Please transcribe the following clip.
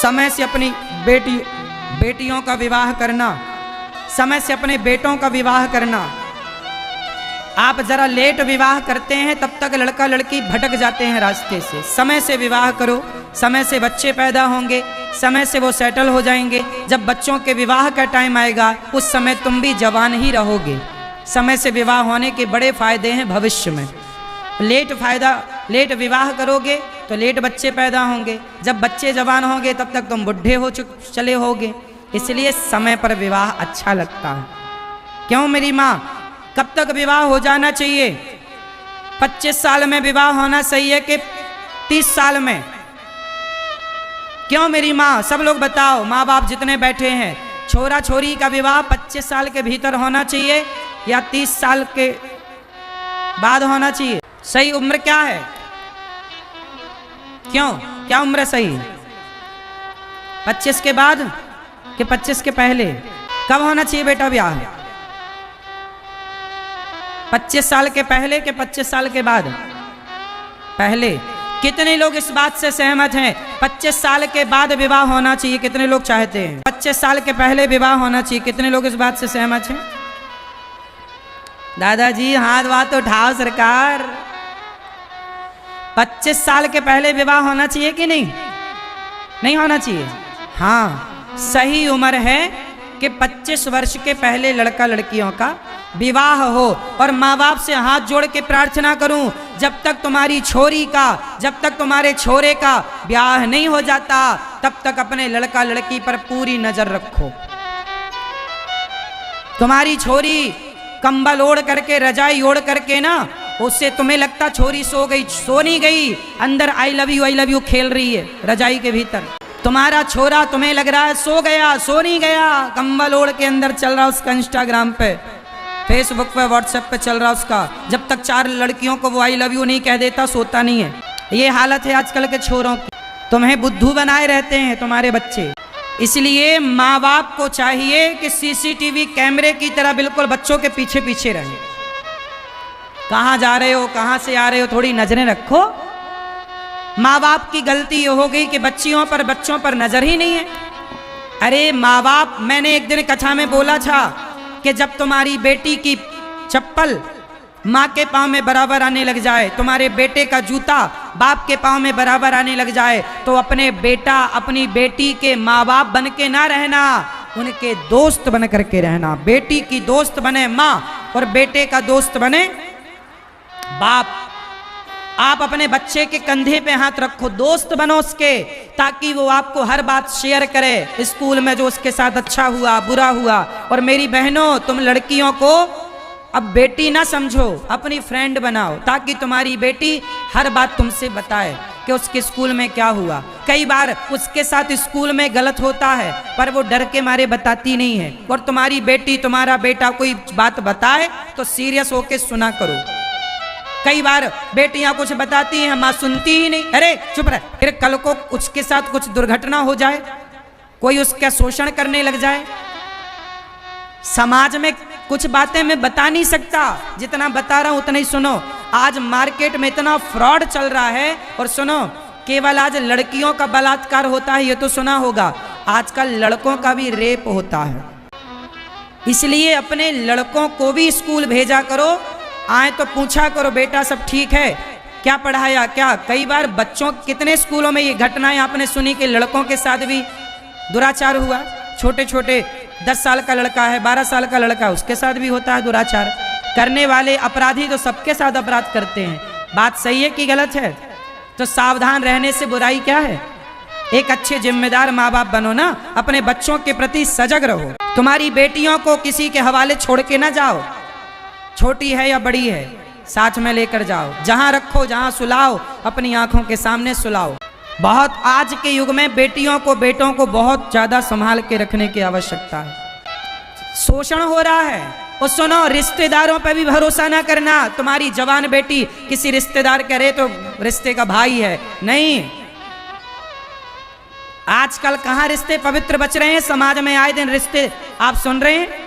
समय से अपनी बेटियों का विवाह करना, समय से अपने बेटों का विवाह करना। आप जरा लेट विवाह करते हैं तब तक लड़का लड़की भटक जाते हैं रास्ते से। समय से विवाह करो, समय से बच्चे पैदा होंगे, समय से वो सेटल हो जाएंगे। जब बच्चों के विवाह का टाइम आएगा उस समय तुम भी जवान ही रहोगे। समय से विवाह होने के बड़े फायदे हैं भविष्य में। लेट विवाह करोगे तो लेट बच्चे पैदा होंगे, जब बच्चे जवान होंगे तब तक तुम बुढ़े हो चले होगे। इसलिए समय पर विवाह अच्छा लगता है। क्यों मेरी माँ, कब तक विवाह हो जाना चाहिए? 25 साल में विवाह होना सही है कि 30 साल में? क्यों मेरी माँ, सब लोग बताओ, माँ बाप जितने बैठे हैं, छोरा छोरी का विवाह 25 साल के भीतर होना चाहिए या 30 साल के बाद होना चाहिए? सही उम्र क्या है? क्यों, क्या उम्र सही है? 25 के बाद कि 25 के पहले? कब होना चाहिए बेटा ब्याह? 25 साल के पहले कि 25 साल के बाद? पहले। कितने लोग इस बात से सहमत हैं 25 साल के बाद विवाह होना चाहिए? कितने लोग चाहते हैं 25 साल के पहले विवाह होना चाहिए? कितने लोग इस बात से सहमत हैं? दादाजी हाथ बात उठाओ सरकार। 25 साल के पहले विवाह होना चाहिए कि नहीं? नहीं होना चाहिए? हाँ, सही उम्र है कि 25 वर्ष के पहले लड़का लड़कियों का विवाह हो। और माँ बाप से हाथ जोड़ के प्रार्थना करूं, जब तक तुम्हारी छोरी का, जब तक तुम्हारे छोरे का ब्याह नहीं हो जाता तब तक अपने लड़का लड़की पर पूरी नजर रखो। तुम्हारी छोरी कंबल ओढ़ करके, रजाई ओढ़ करके ना, उससे तुम्हें लगता छोरी सो गई, सो नहीं गई, अंदर आई लव यू खेल रही है रजाई के भीतर। तुम्हारा छोरा तुम्हें लग रहा है सो गया, सो नहीं गया, कंबल ओढ़ के अंदर चल रहा उसका इंस्टाग्राम पे, फेसबुक पे, व्हाट्सएप पे चल रहा उसका। जब तक 4 लड़कियों को वो आई लव यू नहीं कह देता सोता नहीं है। ये हालत है आजकल के छोरों की। तुम्हें बुद्धू बनाए रहते हैं तुम्हारे बच्चे। इसलिए माँ बाप को चाहिए कि सीसीटीवी कैमरे की तरह बिल्कुल बच्चों के पीछे पीछे रहे। कहाँ जा रहे हो, कहाँ से आ रहे हो, थोड़ी नजरें रखो। माँ बाप की गलती ये हो गई कि बच्चों पर नजर ही नहीं है। अरे माँ बाप, मैंने एक दिन कथा में बोला था कि जब तुम्हारी बेटी की चप्पल माँ के पाँव में बराबर आने लग जाए, तुम्हारे बेटे का जूता बाप के पाँव में बराबर आने लग जाए, तो अपने बेटा अपनी बेटी के माँ बाप बन के ना रहना, उनके दोस्त बन करके रहना। बेटी की दोस्त बने माँ और बेटे का दोस्त बने बाप। आप अपने बच्चे के कंधे पे हाथ रखो, दोस्त बनो उसके, ताकि वो आपको हर बात शेयर करे, स्कूल में जो उसके साथ अच्छा हुआ, बुरा हुआ। और मेरी बहनों, तुम लड़कियों को अब बेटी ना समझो, अपनी फ्रेंड बनाओ, ताकि तुम्हारी बेटी हर बात तुमसे बताए कि उसके स्कूल में क्या हुआ। कई बार उसके साथ स्कूल में गलत होता है पर वो डर के मारे बताती नहीं है। और तुम्हारी बेटी, तुम्हारा बेटा कोई बात बताए तो सीरियस होके सुना करो। कई बार बेटियां कुछ बताती हैं, माँ सुनती ही नहीं, अरे चुप रह, फिर कल को उसके साथ कुछ दुर्घटना हो जाए, कोई उसका शोषण करने लग जाए। समाज में कुछ बातें मैं बता नहीं सकता, जितना बता रहा हूं उतना ही सुनो। आज मार्केट में इतना फ्रॉड चल रहा है। और सुनो, केवल आज लड़कियों का बलात्कार होता है ये तो सुना होगा, आजकल लड़कों का भी रेप होता है। इसलिए अपने लड़कों को भी स्कूल भेजा करो, आए तो पूछा करो, बेटा सब ठीक है, क्या पढ़ाया क्या। कई बार बच्चों, कितने स्कूलों में ये घटनाएं आपने सुनी कि लड़कों के साथ भी दुराचार हुआ। छोटे छोटे 10 साल का लड़का है, 12 साल का लड़का, उसके साथ भी होता है दुराचार। करने वाले अपराधी तो सबके साथ अपराध करते हैं। बात सही है कि गलत है? तो सावधान रहने से बुराई क्या है। एक अच्छे जिम्मेदार माँ बाप बनो ना, अपने बच्चों के प्रति सजग रहो। तुम्हारी बेटियों को किसी के हवाले छोड़ के ना जाओ, छोटी है या बड़ी है, साथ में लेकर जाओ। जहां रखो, जहां सुलाओ, अपनी आंखों के सामने सुलाओ। बहुत आज के युग में बेटियों को, बेटों को बहुत ज्यादा संभाल के रखने की आवश्यकता है। शोषण हो रहा है। और सुनो, रिश्तेदारों पर भी भरोसा ना करना। तुम्हारी जवान बेटी किसी रिश्तेदार करे तो रिश्ते का भाई है, नहीं। आजकल कहाँ रिश्ते पवित्र बच रहे हैं। समाज में आए दिन रिश्ते आप सुन रहे हैं।